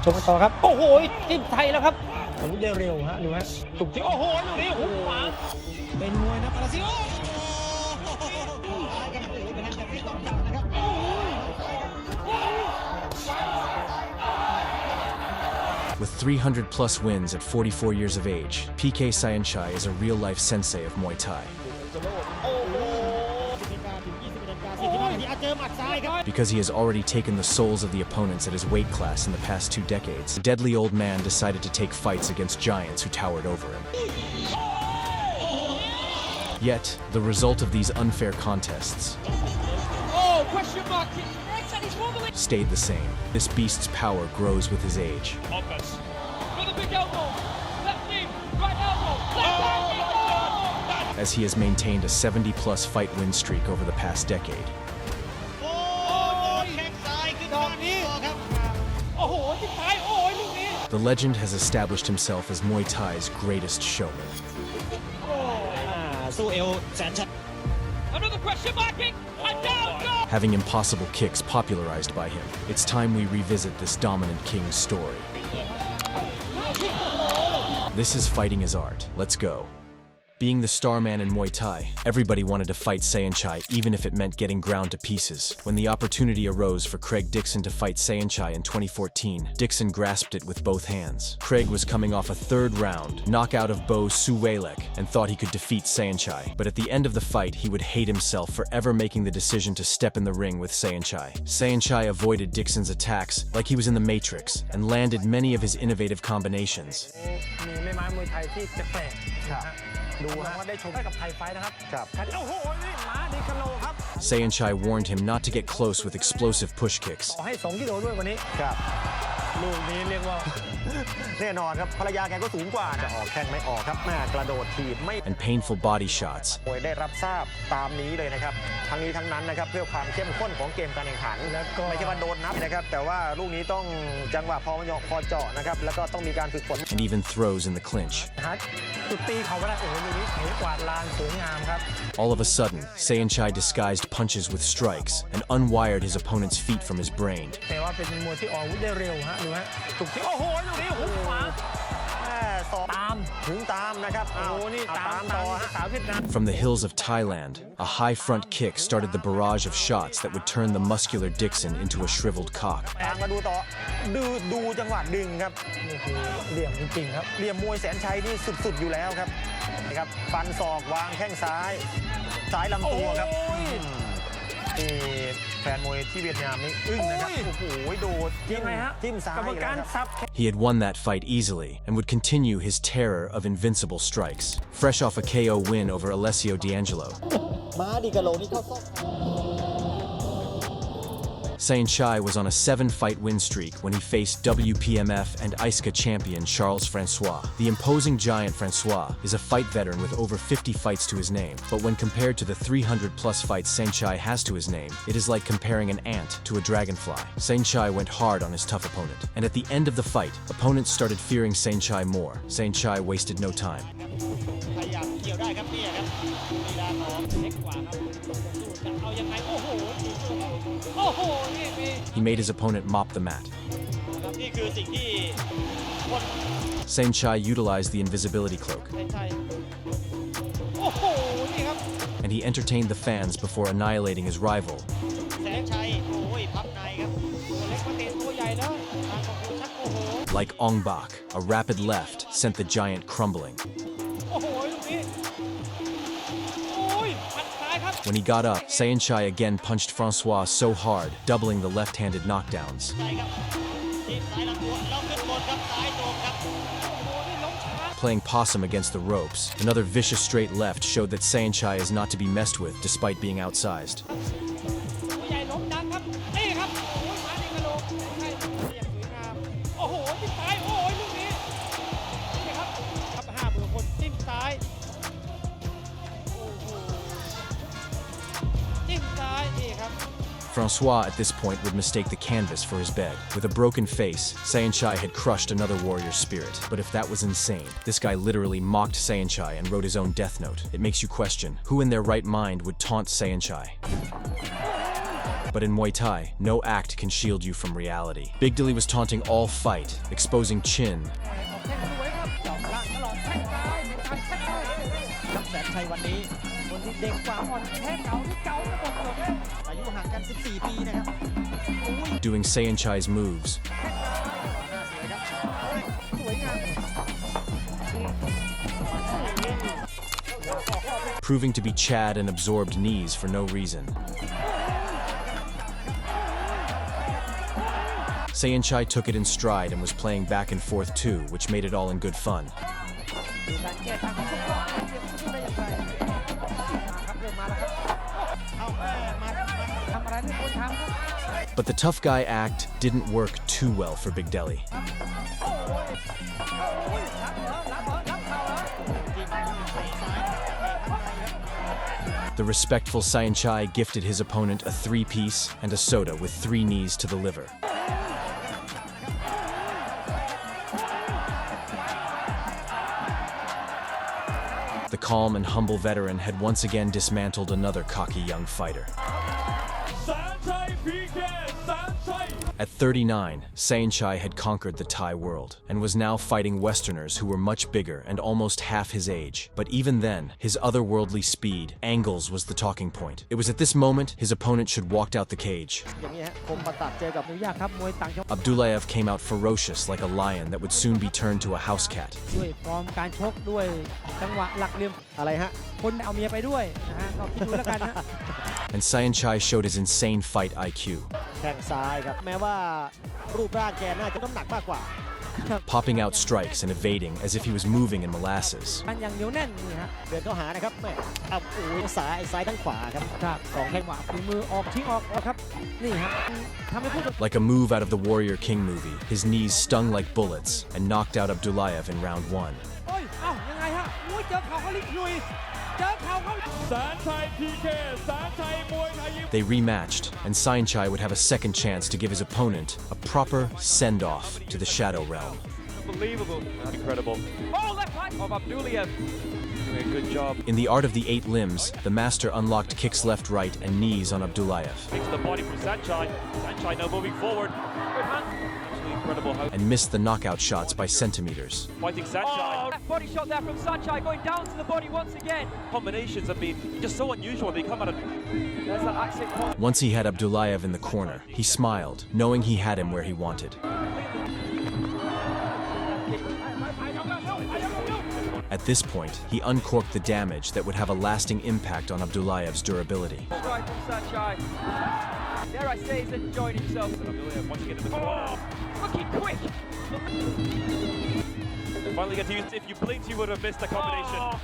ชมกันต่อครับโอ้โหจิ้มไทยแล้วครับอาวุธเร็วฮะดูฮะตุกที่โอ้โหดูดิโอ้โหขวาเป็นมวยนะปาราซิโอ With 300 plus wins at 44 years of age, PK Saenchai is a real-life sensei of Muay Thai. Because he has already taken the souls of the opponents at his weight class in the past 2 decades, the deadly old man decided to take fights against giants who towered over him. Yet, the result of these unfair contests stayed the same. This beast's power grows with his age. As he has maintained a 70-plus fight win streak over the past decade. The legend has established himself as Muay Thai's greatest showman. Another question marking. Having impossible kicks popularized by him, it's time we revisit this dominant king's story. This is fighting as art. Let's go. Being the star man in Muay Thai, everybody wanted to fight Saenchai even if it meant getting ground to pieces. When the opportunity arose for Dixon to fight Saenchai in 2014, Dixon grasped it with both hands. Craig was coming off a 3rd round knockout of Bo Suwailek and thought he could defeat Saenchai. But at the end of the fight, he would hate himself for ever making the decision to step in the ring with Saenchai. Saenchai avoided Dixon's attacks like he was in the Matrix and landed many of his innovative combinations. Saenchai warned him not to get close with explosive push kicks. And painful body shots. And even throws in the clinch. All of a sudden, Saenchai disguised punches with strikes and unwired his opponent's feet from his brain. From the hills of Thailand, a high front kick started the barrage of shots that would turn the muscular Dixon into a shriveled cock. He had won that fight easily and would continue his terror of invincible strikes. Fresh off a KO win over Alessio D'Angelo, Saenchai was on a 7-fight win streak when he faced WPMF and ISCA champion Charles Francois. The imposing giant Francois is a fight veteran with over 50 fights to his name, but when compared to the 300-plus fights Saenchai has to his name, it is like comparing an ant to a dragonfly. Saenchai went hard on his tough opponent, and at the end of the fight, opponents started fearing Saenchai more. Saenchai wasted no time. He made his opponent mop the mat. Saenchai utilized the invisibility cloak, and he entertained the fans before annihilating his rival. Like Ong Bak, a rapid left sent the giant crumbling. When he got up, Saenchai again punched Francois so hard, doubling the left-handed knockdowns. Playing possum against the ropes, another vicious straight left showed that Saenchai is not to be messed with despite being outsized. Francois at this point would mistake the canvas for his bed. With a broken face, Saenchai had crushed another warrior's spirit. But if that was insane, this guy literally mocked Saenchai and wrote his own death note. It makes you question, who in their right mind would taunt Saenchai? But in Muay Thai, no act can shield you from reality. Big Dilly was taunting all fight, exposing chin, แสนชัยวันนี้คนที่เด็กกว่าอ่อนแค่เก่าที่เก่าระบบเลยอายุห่างกัน 14 ปีนะครับ doing Saenchai's moves, สวยงาม proving to be Chad and absorbed knees for no reason. Saenchai took it in stride and was playing back and forth too, which made it all in good fun. ดูการแก้ทางของทุกคนเก็บขึ้นได้อย่างไรครับเริ่มมาแล้วครับเอามาทำอะไรที่ควรทำครับ But the tough guy act didn't work too well for Big Dilly. The respectful Saenchai gifted his opponent a 3-piece and a soda with 3 knees to the liver. The calm and humble veteran had once again dismantled another cocky young fighter. At 39, Saenchai had conquered the Thai world and was now fighting Westerners who were much bigger and almost half his age. But even then, his otherworldly speed, angles, was the talking point. It was at this moment his opponent should walked out the cage. Abdullayev came out ferocious like a lion that would soon be turned to a house cat. ด้วยฟอร์มการชกด้วยจังหวะหลักเหลี่ยมอะไรฮะคนเอาเมียไปด้วยนะฮะก็คิดดูแล้วกันนะ And Saenchai showed his insane fight IQ. แข้งซ้ายครับแม้ว่ารูปร่างแกน่าจะน้ำหนักมากกว่า Popping out strikes and evading as if he was moving in molasses. มันอย่างเหนียวแน่นนี่ฮะเดินเข้าหานะครับแม่เอาโอ้ยซ้ายทั้งขวาครับครับสองแข้งขวาฝีมือออกทิ้งออกครับนี่ฮะทำให้ผู้ Like a move out of the Warrior King movie, his knees stung like bullets and knocked out Abdullayev in round 1. โอ้ยเอ้ายังไงฮะโอ้ยเจอเข่าเขาลิลุยเจอเข่าเขา They rematched, and Saenchai would have a second chance to give his opponent a proper send-off to the Shadow Realm. Unbelievable. Incredible. Oh, left hand of Abdullayev. Doing a good job. In the art of the 8 limbs, the master unlocked kicks left, right, and knees on Abdullayev. Takes the body from Saenchai. Saenchai now moving forward. Good hand. Absolutely incredible how. And missed the knockout shots by centimeters. Fighting Saenchai. Oh, left body shot there from Saenchai, going down to the body once again. Combinations have been just so unusual. They come out of. There's that accent point. Once he had Abdullayev in the corner, he smiled, knowing he had him where he wanted. At this point, he uncorked the damage that would have a lasting impact on Abdullayev's durability. Strike from Saenchai. Dare I say he's enjoyed himself. Abdullayev once again in the corner. Looking quick. Finally get to use. If you blinked, you would have missed the combination.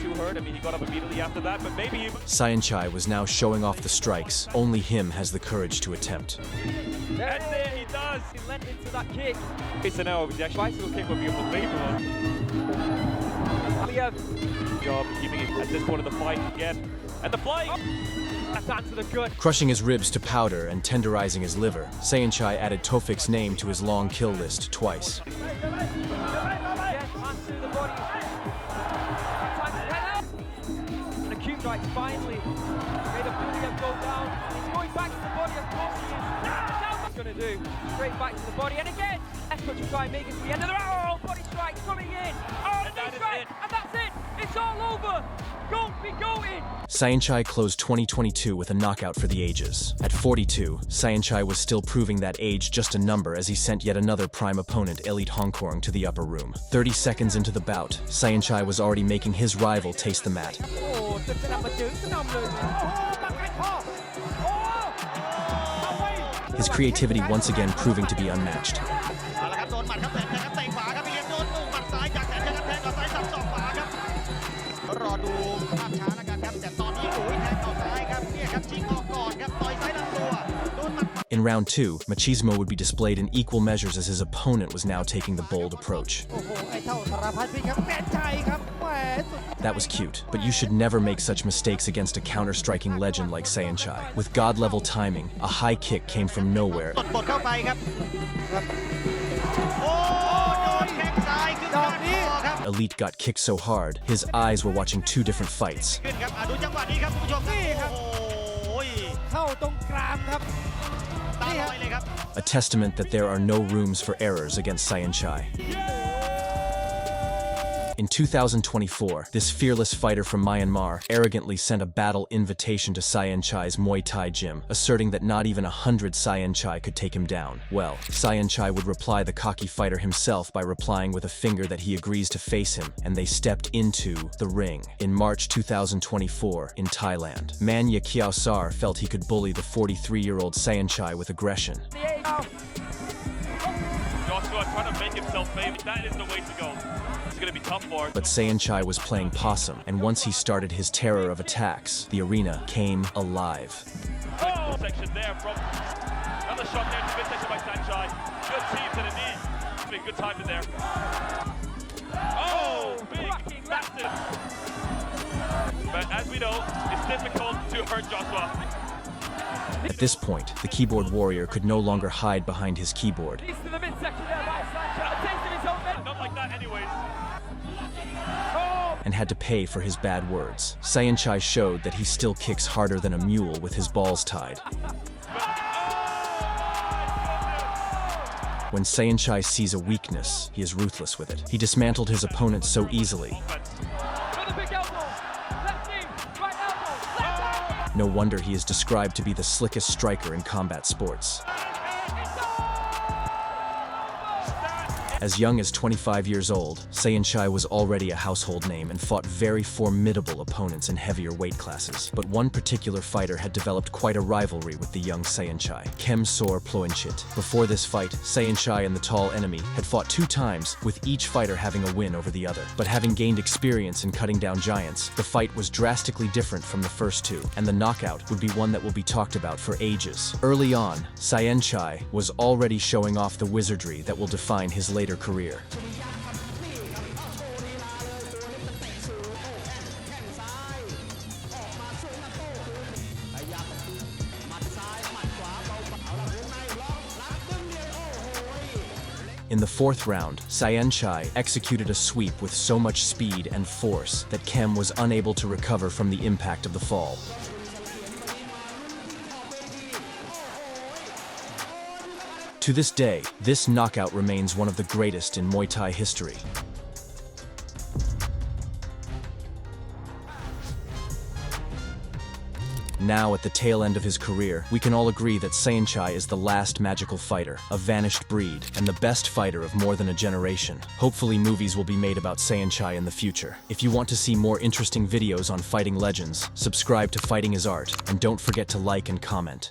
Too hurt. I mean, he got up immediately after that, but maybe you. Saenchai was now showing off the strikes only him has the courage to attempt. And there he does. He leant into that kick. Okay, so now the actual bicycle kick would be unbelievable. Abdullayev. Job keeping it at this point of the fight again, and the flying. Left hand to the gut. Crushing his ribs to powder and tenderizing his liver, Saenchai added Taufik's name to his long kill list twice. Yes, hand to the body. Time to head out. And acute strikes finally made Abdullayev go down. He's going back to the body, of course he is. Now what's going to do? Straight back to the body, and again. Left foot to try and make it to the end of the round. Oh, body strike coming in. Oh, the knee strike, and that's it. It's all over. Don't be going. Saenchai closed 2022 with a knockout for the ages. At 42, Saenchai was still proving that age just a number as he sent yet another prime opponent, Elite Hongkorng, to the upper room. 30 seconds into the bout, Saenchai was already making his rival taste the mat. His creativity once again proving to be unmatched. In round 2, machismo would be displayed in equal measures as his opponent was now taking the bold approach. That was cute, but you should never make such mistakes against a counter-striking legend like Saenchai. With god-level timing, a high kick came from nowhere. Elite got kicked so hard, his eyes were watching 2 different fights. เข้า ตรงกลางครับนี่ครับ A testament that there are no rooms for errors against Saenchai. In 2024, this fearless fighter from Myanmar arrogantly sent a battle invitation to Saenchai's Muay Thai gym, asserting that not even 100 Saenchai could take him down. Well, Saenchai would reply the cocky fighter himself by replying with a finger that he agrees to face him, and they stepped into the ring. In March 2024, in Thailand, Man Ye Kyaw felt he could bully the 43-year-old Saenchai with aggression. Joshua trying to make himself famous. That is the way to go. It's going to be tough for him. But Saenchai was playing possum, and once he started his terror of attacks, the arena came alive. Oh! Section there from another shot there to midsection by Saenchai. Good team to the knee. It's been good timing there. Oh! Big blasted. But as we know, it's difficult to hurt Joshua. At this point, the keyboard warrior could no longer hide behind his keyboard. Leads to the midsection there by Saenchai. A taste of his own medicine. Not like that anyways. And had to pay for his bad words. Saenchai showed that he still kicks harder than a mule with his balls tied. When Saenchai sees a weakness, he is ruthless with it. He dismantled his opponent so easily. No wonder he is described to be the slickest striker in combat sports. As young as 25 years old, Saenchai was already a household name and fought very formidable opponents in heavier weight classes. But one particular fighter had developed quite a rivalry with the young Saenchai, Kem Sor Ploenchit. Before this fight, Saenchai and the tall enemy had fought 2 times, with each fighter having a win over the other. But having gained experience in cutting down giants, the fight was drastically different from the first 2, and the knockout would be one that will be talked about for ages. Early on, Saenchai was already showing off the wizardry that will define his later career. In the 4th round, Saenchai executed a sweep with so much speed and force that Kem was unable to recover from the impact of the fall. To this day, this knockout remains one of the greatest in Muay Thai history. Now, at the tail end of his career, we can all agree that Saenchai is the last magical fighter, a vanished breed, and the best fighter of more than a generation. Hopefully movies will be made about Saenchai in the future. If you want to see more interesting videos on fighting legends, subscribe to Fighting is Art, and don't forget to like and comment.